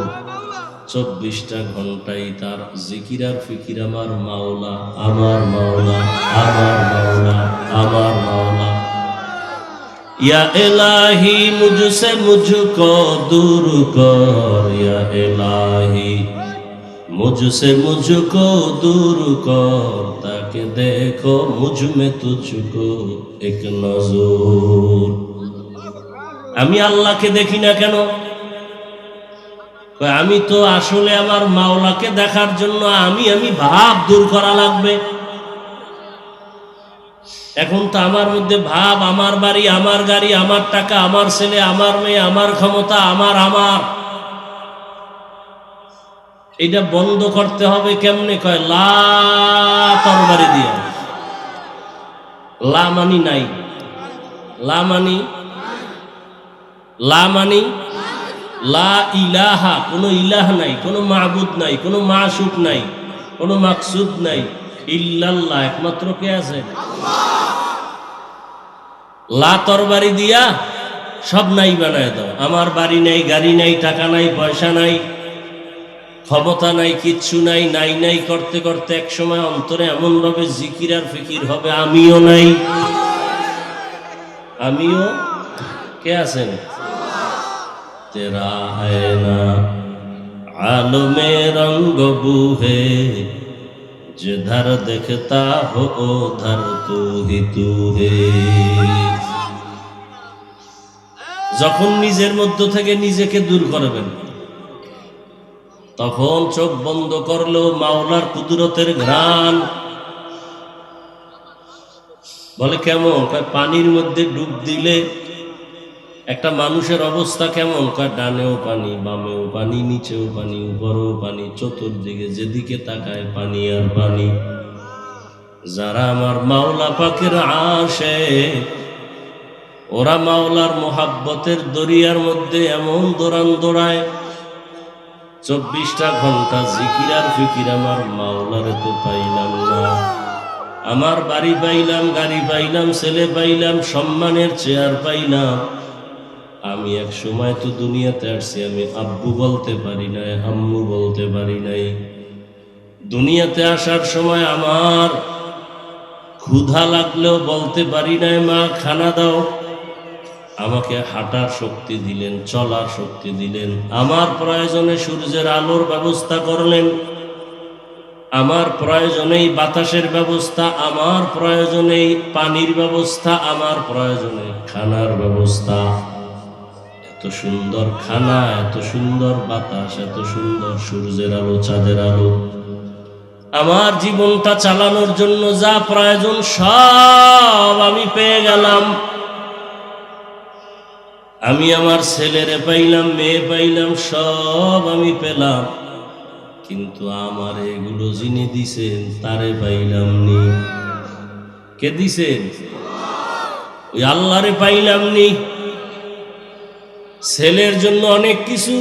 24টা ঘন্টাই তার জিকির আর ফিকির আমার মাওলা, আমার মাওলা, আমার মাওলা, আমার মাওলা। या इलाही मुझसे मुझको दूर कर, या इलाही मुझसे मुझको दूर कर, ताकि देखो मुझ में तुझको एक नजर। আমি আল্লাহকে দেখি না কেন? আমি তো আসলে আমার মাওলাকে দেখার জন্য আমি ভাব দূর করা লাগবে। এখন তো আমার মধ্যে ভাব, আমার বাড়ি, আমার গাড়ি, আমার টাকা, আমার ছেলে, আমার মেয়ে, আমার ক্ষমতা, আমার এটা বন্ধ করতে হবে কেমনে? কয় লা তরবারি দিয়া। লা মানি নাই, লা মানি, লা মানি লা ইলাহা, কোনো ইলাহ নাই, কোনো মাবুদ নাই, কোনো মাশুক নাই, কোনো মাকসুদ নাই, ইল্লাল্লাহ, একমাত্র কে আছে? লা তরবারি দিয়া সব নাই বানায় দাও। আমার বাড়ি নাই, গাড়ি নাই, টাকা নাই, পয়সা নাই, ক্ষমতা নাই, কিচ্ছু নাই, নাই নাই করতে করতে এক সময় অন্তরে এমন ভাবে জিকির আর ফিকির হবে আমিও নাই। আমিও কে আছেন? তেরা है ना आलमे रंग बूहे, जिधर देखता हो उधर तू ही तू है। যখন নিজের মধ্য থেকে নিজেকে দূর করবেন তখন চোখ বন্ধ করলেও মাওলার কুদরতের ঘ্রাণ। বলে কেমন? পানির মধ্যে ডুব দিলে একটা মানুষের অবস্থা কেমন? ডানেও পানি, বামেও পানি, নিচেও পানি, উপরেও পানি, চতুর্দিকে যেদিকে তাকায় পানি আর পানি। যারা আমার মাওলা পাকের আশিক, ওরা মাওলার মোহাব্বতের দরিয়ার মধ্যে এমন দৌড়ান দৌড়ায়, 24টা ঘন্টা জিকির আর ফিকির। আমার মাওলারে তো পাইলাম না, আমার বাড়ি পাইলাম, গাড়ি পাইলাম, ছেলে পাইলাম, সম্মানের চেয়ার পাইলাম। আমি এক সময় তো দুনিয়াতে আসছি, আমি আব্বু বলতে পারি নাই, আম্মু বলতে পারি নাই। দুনিয়াতে আসার সময় আমার ক্ষুধা লাগলেও বলতে পারি নাই মা খানা দাও। আমাকে হাঁটার শক্তি দিলেন, চলার শক্তি দিলেন, আমার প্রয়োজনে সূর্যের আলোর ব্যবস্থা করলেন, আমার প্রয়োজনেই বাতাসের ব্যবস্থা, আমার প্রয়োজনেই পানির ব্যবস্থা, আমার প্রয়োজনে খানার ব্যবস্থা। এত সুন্দর খানা, এত সুন্দর বাতাস, এত সুন্দর সূর্যের আলো, চাঁদের আলো। আমার জীবনটা চালানোর জন্য যা প্রয়োজন সব আমি পেয়ে গেলাম। আমি আমার ছেলেরে পাইলাম, মেয়ে পাইলাম, সব আমি পেলাম। কিন্তু আমার এগুলো যিনি দিছেন তারে পাইলাম নি। কে দিছেন? ওই আল্লাহরে পাইলাম নি। ছেলের জন্য অনেক কিছু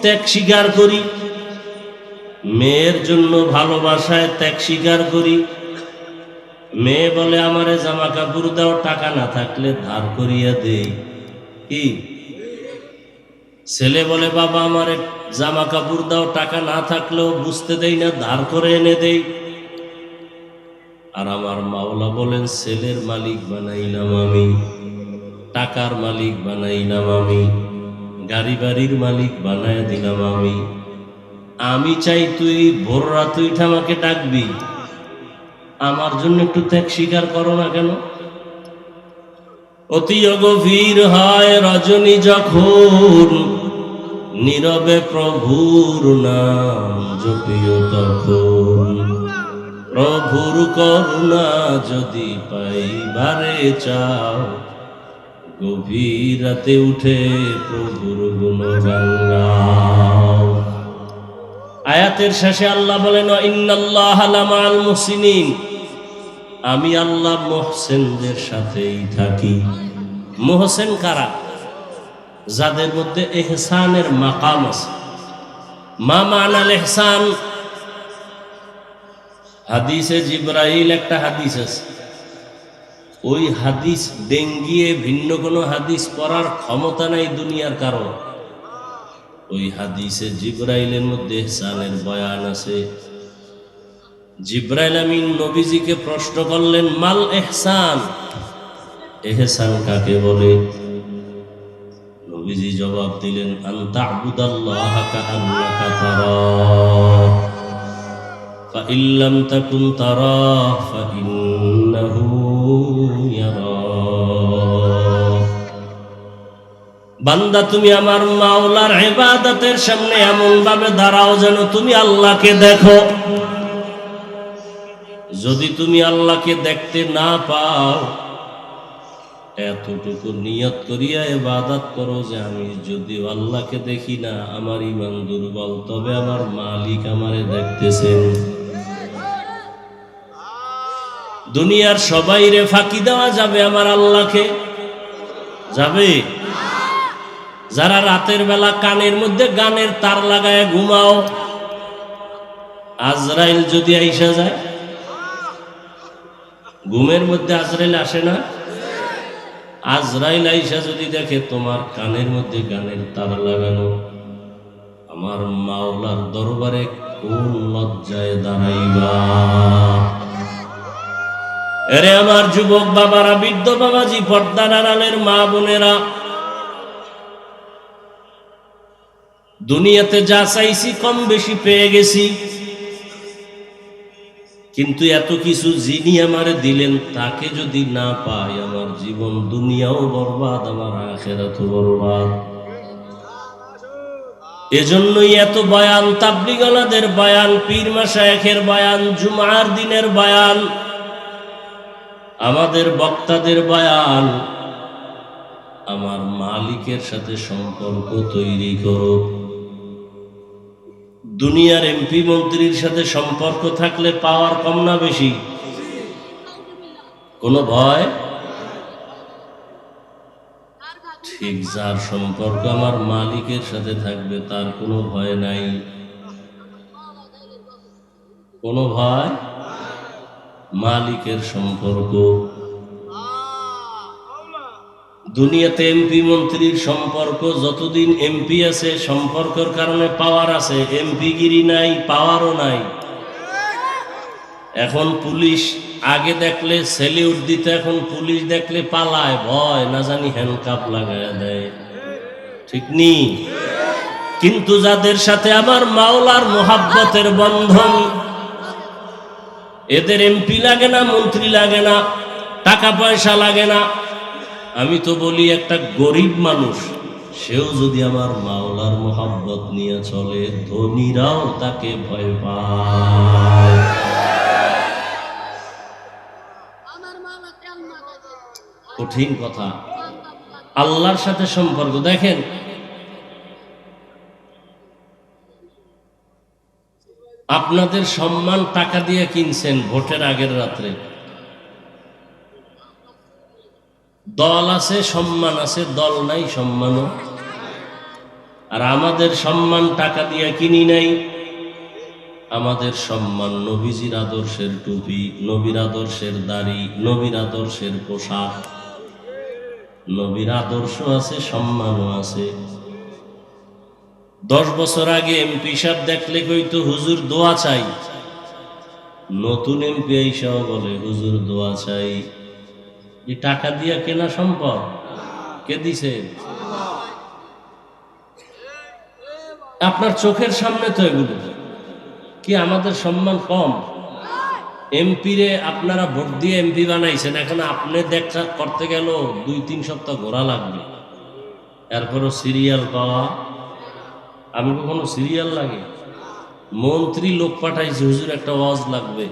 ত্যাগ স্বীকার করি, মেয়ের জন্য ভালোবাসায় ত্যাগ স্বীকার করি। মেয়ে বলে আমারে জামা কাপড় দাও, টাকা না থাকলে ধার করিয়া দেই। কি? ছেলে বলে বাবা আমারে জামা কাপড় দাও, টাকা না থাকলেও বুঝতে দেই না, ধার করে এনে দেই। আর আমার মাওলা বলেন ছেলের মালিক বানাইলাম আমি, টাকার মালিক বানাইলাম আমি, গাড়ি বাড়ির মালিক বানায় দিলাম আমি। আমি চাই তুই ভোর রাত উঠে আমাকে ডাকবি, আমার জন্য একটু ত্যাগ স্বীকার করো না কেন? অতি গভীর হয় রজনী যখন, নীরবে প্রভুর নাম জপিও তখন, প্রভুর করুণা যদি পাইবারে চাও, গভীর রাতে উঠে প্রভুর গুণগান গাও। আয়াতের শেষে আল্লাহ বলেন, ইন্নাল্লাহা লামাল মুহসিনিন, আমি আল্লাহ মুহসিনদের সাথেই থাকি। মুহসিন কারা? যাদের মধ্যে ইহসানের মাকাম আছে। মা মানাল ইহসান? হাদিসে জিবরাইল একটা হাদিস আছে, ওই হাদিস ডেঙ্গিয়ে ভিন্ন কোনো হাদিস পড়ার ক্ষমতা নাই দুনিয়ার কারো। ওই হাদিসে জিবরাইলের মধ্যে ইহসানের বয়ান আছে। জিবরাইল আমিন নবীজিকে প্রশ্ন করলেন, মাল ইহসান, ইহসান কাকে বলে? নবীজি জবাব দিলেন, আন তা'বুদাল্লাহা কাআন্নাকা তারাহ, ফাইন লাম তাকুন তারাহ ফাইন্নাহু ইয়ারাক। বান্দা, তুমি আমার মাওলার ইবাদতের সামনে এমন ভাবে দাঁড়াও যেন তুমি আল্লাহকে দেখো। যদি তুমি আল্লাহকে দেখতে না পাও, এতটুকু নিয়ত করিয়া ইবাদত করো যে আমি যদিও আল্লাহকে দেখি না, আমার ঈমান দুর্বল, তবে আমার মালিক আমারে দেখতেছেন। দুনিয়ার সবাইরে ফাঁকি দেওয়া যাবে, আমার আল্লাহকে যাবে? যারা রাতের বেলা কানের মধ্যে গানের তার লাগায় ঘুমাও, আজরাইল যদি আইসা যায়, ঘুমের মধ্যে আজরাইল আসে না? আজরাইল আইসা যদি দেখে তোমার কানের মধ্যে গানের তার লাগানো, আমার মাওলার দরবারে কোন লজ্জায় দাঁড়াইবা? এরে আমার যুবক বাবারা, বৃদ্ধ বাবাজি, পর্দার আড়ালের মা বোনেরা, দুনিয়াতে যা চাইছি কম বেশি পেয়ে গেছি, কিন্তু এত কিছু যিনি আমারে দিলেন তাকে যদি না পাই, আমার জীবন দুনিয়াও বরবাদ, আমার আখিরাতও বরবাদ। এজন্যই এত বয়ান, তাবলীগওয়ালাদের বয়ান, পীর মাশায়েখের বয়ান, জুমার দিনের বয়ান, আমাদের বক্তাদের বয়ান, আমার মালিকের সাথে সম্পর্ক তৈরি করো। দুনিয়ার এমপি মন্ত্রীর সাথে সম্পর্ক থাকলে পাওয়ার কম না বেশি? কোনো ভয়? ঠিক যার সম্পর্ক আমার মালিকের সাথে থাকবে তার কোনো ভয় নাই। কোনো ভয়? মালিকের সম্পর্ক। দুনিয়াতে এমপি মন্ত্রীর সম্পর্ক, যতদিন এমপি আছে সম্পর্কের কারণে পাওয়ার আছে, এমপি গিরি নাই, পাওয়ারও নাই। এখন পুলিশ আগে দেখলে সেলিউট দিত, এখন পুলিশ দেখলে পালায়, ভয়, না জানি হ্যান্ডকাপ লাগায় দেয়, ঠিক নি? কিন্তু যাদের সাথে আমার মাওলার মোহাব্বতের বন্ধন, এদের এমপি লাগে না, মন্ত্রী লাগে না, টাকা পয়সা লাগে না। আমি তো বলি, একটা গরিব মানুষ সেও যদি আমার মাওলার মোহাব্বত নিয়ে চলে, ধনীরাও তাকে ভয় পায়। কঠিন কথা। আল্লাহর সাথে সম্পর্ক দেখেন, আপনাদের সম্মান টাকা দিয়ে কিনছেন ভোটের আগের রাত্রে। দল আছে, সম্মান আছে, দল নাই, সম্মানও। আর আমাদের সম্মান টাকা দিয়ে কিনি নাই। আমাদের সম্মান নবীজির আদর্শের টুপি, নবীর আদর্শের দাড়ি, নবীর আদর্শের পোশাক। নবীর আদর্শ আছে, সম্মানও আছে। 10 বছর আগে এমপি সাহেব দেখলে কইতো হুজুর দোয়া চাই, নতুন এমপি আইসাও বলে হুজুর দোয়া চাই। এই টাকা দিয়া কেনা সম্পদ? কে দিছে? আপনার চোখের সামনে তো এগুলো। কি আমাদের সম্মান কম? এমপি রে আপনারা ভোট দিয়ে এমপি বানাইছেন, এখন আপনি দেখা করতে গেল 2-3 সপ্তাহ ঘোরা লাগবে, এরপরও সিরিয়াল পাওয়া আমি কখনো সিরিয়াল লাগে? মন্ত্রী লোক পাঠাইছে, হুজুর একটা ওয়াজ লাগবে।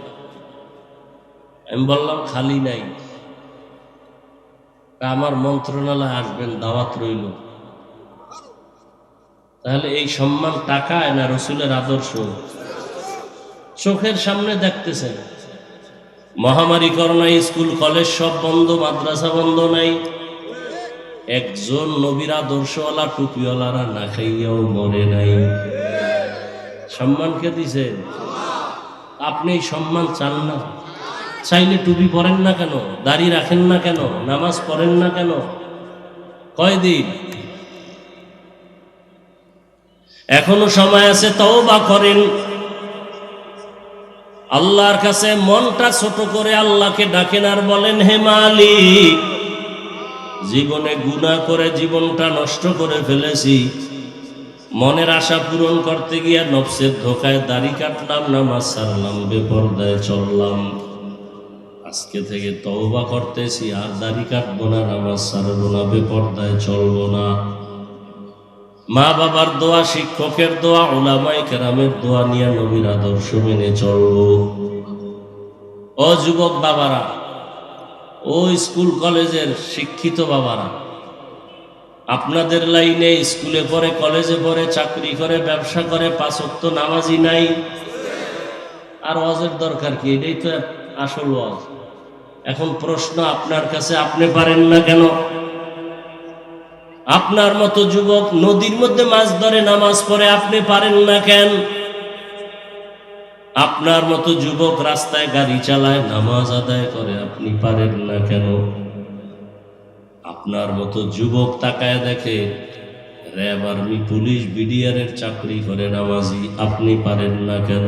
আমি বললাম খালি নাই, আমার মন্ত্রণালয় আসবেন, দাওয়াত রইল। তাহলে এই সম্মান টাকায় না রসুলের আদর্শ? চোখের সামনে দেখতেছেন, মহামারী করোনা, স্কুল কলেজ সব বন্ধ, মাদ্রাসা বন্ধ নাই। একজন নবীর আদর্শওয়ালা টুপিওয়ালারা না খাইয়াও মরে নাই। সম্মান কে দিছে? আপনি এই সম্মান চান না? চাইলে টুপি পরেন না কেন? দাড়ি রাখেন না কেন? নামাজ পড়েন না কেন? কয়দিন এখনো সময় আছে, তওবা করেন। আল্লাহর কাছে মনটা ছোট করে আল্লাহকে ডাকেন আর বলেন, হে মালিক, জীবনে গুনাহ করে জীবনটা নষ্ট করে ফেলেছি, মনের আশা পূরণ করতে গিয়ে নফসের ধোকায় দাড়ি কাটলাম, নামাজ ছাড়লাম, বেপরদায় চললাম। আজকে থেকে তওবা করতেছি, আর দাড়ি কাটবো না, নামাজ ছাড়বো না, বেপরদায় চলবো না। মা বাবার দোয়া, শিক্ষকের দোয়া, উলামায়ে কেরামের দোয়া নিয়ে নবীর আদর্শ মেনে চলবো। ও যুবক বাবারা, ও স্কুল কলেজের শিক্ষিত বাবারা, আপনাদের লাইনে স্কুলে পড়ে, কলেজে পড়ে, চাকরি করে, ব্যবসা করে, 5 ওয়াক্ত নামাজি নাই? আর ওয়াজের দরকার কি? এটাই তো আসল ওয়াজ। এখন প্রশ্ন আপনার কাছে, আপনি পারেন না কেন? আপনার মতো যুবক নদীর মধ্যে মাছ ধরে, নামাজ পড়ে, আপনি পারেন না কেন? আপনার মতো যুবক রাস্তায় গাড়ি চালায়, নামাজ আদায় করে, আপনি পারেন না কেন? আপনার মতো যুবক তাকায় দেখে র্যাব, আর্মি, পুলিশ, বিডিআরের চাকরি করে, নামাজি, আপনি পারেন না কেন?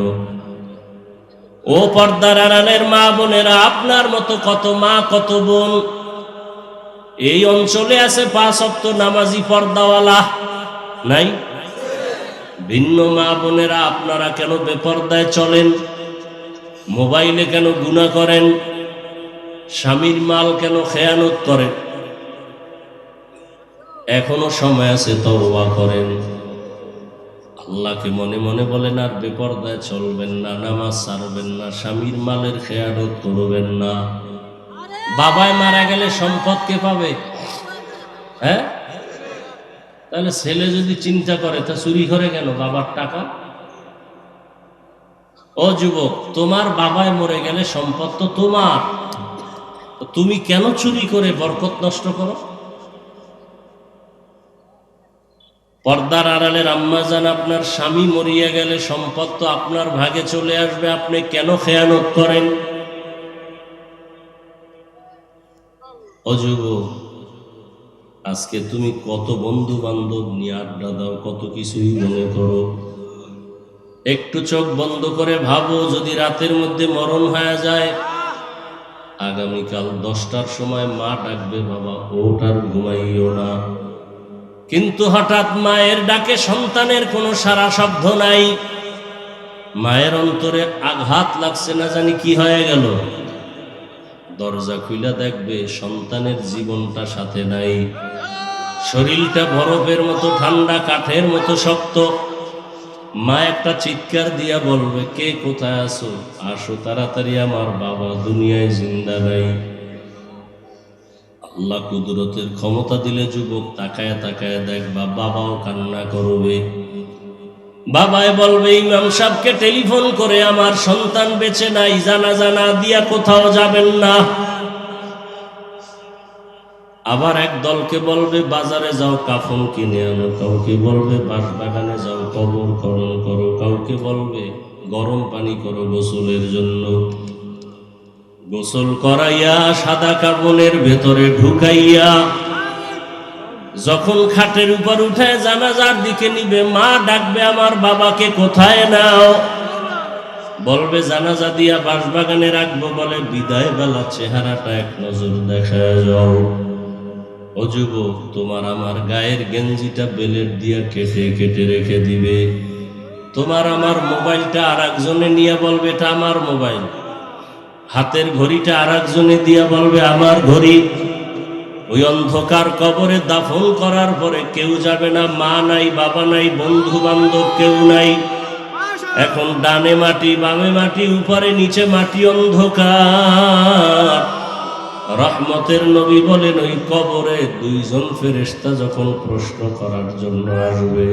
ও পর্দার আড়ালের মা বোনেরা, আপনার মতো কত মা, কত বোন এই অঞ্চলে আছে 5 ওয়াক্ত নামাজি, পর্দাওয়ালা নাই? ভিন্ন মা বোনেরা, আপনারা কেন বেপরদায় চলেন? মোবাইলে কেন গুনাহ করেন? স্বামীর মাল কেন খেয়ানত করেন? এখনো সময় আছে, তওবা করেন। আল্লাহকে মনে মনে বলেন, আর বেপরদায় চলবেন না, নামাজ ছাড়বেন না, স্বামীর মালের খেয়ানত করবেন না। বাবায় মারা গেলে সম্পদ কে পাবে? হ্যাঁ? তাহলে ছেলে যদি চিন্তা করে, তা চুরি করে কেন বাবার টাকা? ও যুবক, তোমার বাবায় মরে গেলে সম্পদ তো তোমার, তুমি কেন চুরি করে বরকত নষ্ট করো? পর্দার আড়ালের আম্মা জান, আপনার স্বামী মরিয়া গেলে সম্পদ তো আপনার ভাগে চলে আসবে, আপনি কেন খেয়ানত করেন? ও যুবক, আজকে তুমি কত বন্ধু বান্ধব নিয়ে আড্ডা দাও, কত কিছুই মনে করো। একটু চোখ বন্ধ করে ভাবো, যদি রাতের মধ্যে মরণ হয়ে যায়, আগামীকাল 10টার সময় মা ডাকবে, বাবা ওঠ আর ঘুমাইও না। কিন্তু হঠাৎ মায়ের ডাকে সন্তানের কোনো সারা শব্দ নাই। মায়ের অন্তরে আঘাত লাগছে, না জানি কি হয়ে গেল। দরজা খুইলা দেখবে সন্তানের জীবনটা সাথে নাই, শরীরটা বরফের মতো ঠান্ডা, কাঠের মতো শক্ত। মা একটা চিৎকার দিয়া বলবে, কে কোথায় আছো? আসো তাড়াতাড়ি, আমার বাবা দুনিয়ায় জিন্দা নাই। আল্লাহ কুদরতের ক্ষমতা দিলে যুবক তাকায় তাকায় দেখবা বাবাও কান্না করবে। বাবাই বলবে, ইমাম সাহেবকে টেলিফোন করে আমার সন্তান বেঁচে নাই, জানাজা না দিয়া কোথাও যাবেন না। আবার এক দলকে বলবে, বাজারে যাও কাফন কিনে আনো। কাউকে বলবে, বাগানে যাও কবর খনন করো। কাউকে বলবে, গরম পানি করো গোসলের জন্য। গোসল করাইয়া সাদা কাফনের ভেতরে ঢুকাইয়া যখন খাটের উপর উঠে জানাজার দিকে নিবে, মা ডাকবে, আমার বাবাকে কোথায় নাও? বলবে, জানাজা দিয়া বাঁশবাগানে রাখবো। বলে, বিদায় বেলা চেহারাটা এক নজর দেখা যাও। ও যুবক, তোমার আমার গায়ের গেঞ্জিটা বেলেট দিয়া কেটে কেটে রেখে দিবে। তোমার আমার মোবাইলটা আর একজনে নিয়ে বলবে, এটা আমার মোবাইল। হাতের ঘড়িটা আর একজনে দিয়া বলবে, আমার ঘড়ি। ওই অন্ধকার কবরে দাফন করার পরে কেউ যাবে না, মা নাই, বাবা নাই, বন্ধু বান্ধব কেউ নাই। এখন ডানে মাটি, বামে মাটি, উপরে নিচে মাটি, অন্ধকার। রহমতের নবী বলেন ওই কবরে দুইজন ফেরেশতা যখন প্রশ্ন করার জন্য আসবে,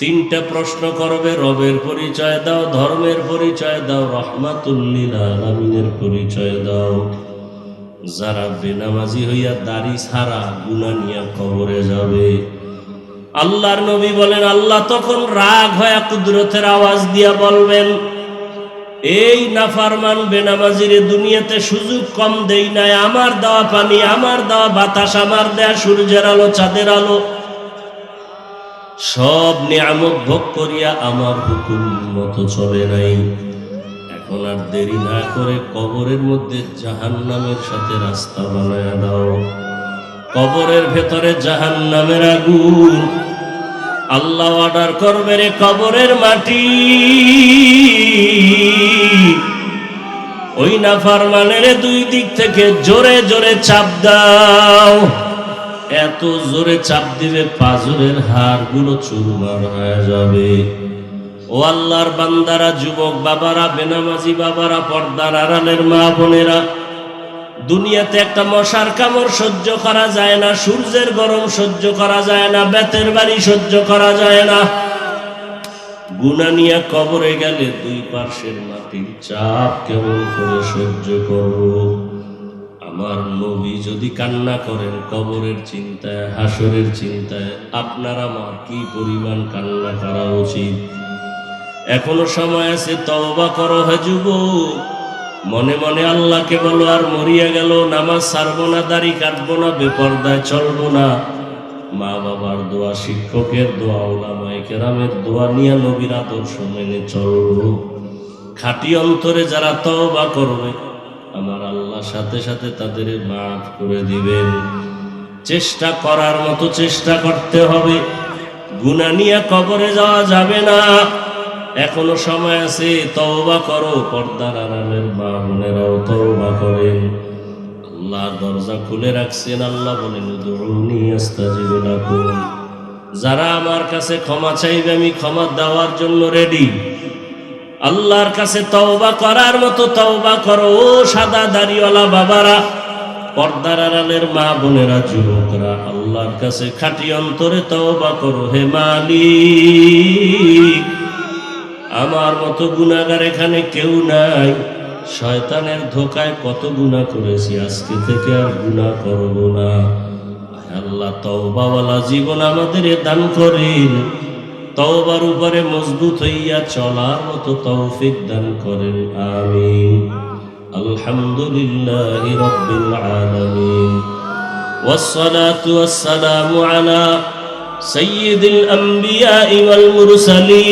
তিনটা প্রশ্ন করবে। রবের পরিচয় দাও, ধর্মের পরিচয় দাও, রহমাতুল লিল আলামিনের পরিচয় দাও। যারা বেনামাজি হইয়া দাড়ি ছাড়া গুনাহ নিয়ে কবরে যাবে, আল্লাহর নবী বলেন আল্লাহ তখন রাগ হয়ে কুদরতের আওয়াজ দিয়া বলবেন, এই নাফরমান বেনামাজিরে দুনিয়াতে সুযোগ কম দেই নাই, আমার দেওয়া পানি, আমার দেওয়া বাতাস, আমার দেয়া সূর্যের আলো, চাঁদের আলো, সব নিয়ামত ভোগ করিয়া আমার হুকুম মতো চলে নাই। এখন আর দেরি না করে কবরের মধ্যে জাহান্নামের সাথে রাস্তা বানায়া দাও। কবরের ভেতরে জাহান্নামের আগুন। আল্লাহ অর্ডার করবে, রে কবরের মাটি, ওই নাফরমানের দুই দিক থেকে জোরে জোরে চাপ দাও। এত জোরে চাপ দিবে পাঁজরের হাড়গুলো চুরমার হয়ে যাবে। ও আল্লাহর বান্দারা, যুবক বাবারা, বেনামাজি বাবারা, পর্দার আড়ালের মা বোনেরা, দুনিয়াতে একটা মশার কামড় সহ্য করা যায় না, সূর্যের গরম সহ্য করা যায় না, বেতের বাড়ি সহ্য করা যায় না। গুনাহ নিয়ে কবরে গেলে দুই পার্শ্বের মাটির চাপ কেমন করে সহ্য করব? আমার নবী যদি কান্না করেন কবরের চিন্তায়, হাসরের চিন্তায়, আপনার আমার কি পরিমাণ কান্না করা উচিত? এখনো সময় আছে, তওবা করো হে যুবক। মনে মনে আল্লাহকে বলো, আর মরিয়া গেল নামাজ ছাড়বো না, দাড়ি কাটবো না, বেপরদায় চলবো না। মা বাবার দোয়া, শিক্ষকের দোয়া, উলামায়ে কেরামের দোয়া নিয়ে নবীর আদর্শ মেনে চলবো। খাঁটি অন্তরে যারা তওবা করবে, আমার আল্লাহ সাথে সাথে তাদের মাফ করে দিবেন। চেষ্টা করার মতো চেষ্টা করতে হবে। গুনাহ নিয়ে কবরে যাওয়া যাবে না। এখনো সময় আছে, তওবা করো। পর্দার আড়ালের মা বোনেরাও তওবা করেন। আল্লাহ দরজা খুলে রাখছেন। আল্লাহ বলেন, উদউনি আস্তাজিব লাকুম। যারা আমার কাছে ক্ষমা চাইবে, আমি ক্ষমা দেওয়ার জন্য রেডি। আল্লাহর কাছে তওবা করার মতো তওবা করো। ও সাদা দাড়িওয়ালা বাবারা, পর্দার আড়ালের মা বোনেরা, যুবকরা, আল্লাহর কাছে খাঁটি অন্তরে তওবা করো। হে মালিক, আমার মতো গুনাহগার এখানে কেউ নাই। শয়তানের ধোকায় কত গুনাহ করেছি, আজকে থেকে আর গুনাহ করব না। আল্লাহ তওবাওয়ালা জীবন আমাদের দান করেন। তওবার উপরে মজবুত হইয়া চলার মতো তৌফিক দান করেন। আমিন। আলহামদুলিল্লাহি রাব্বিল আলামিন। ওয়াসসালাতু ওয়াসসালামু আলা সাইয়্যিদিল আমবিয়া ওয়াল মুরসালিন।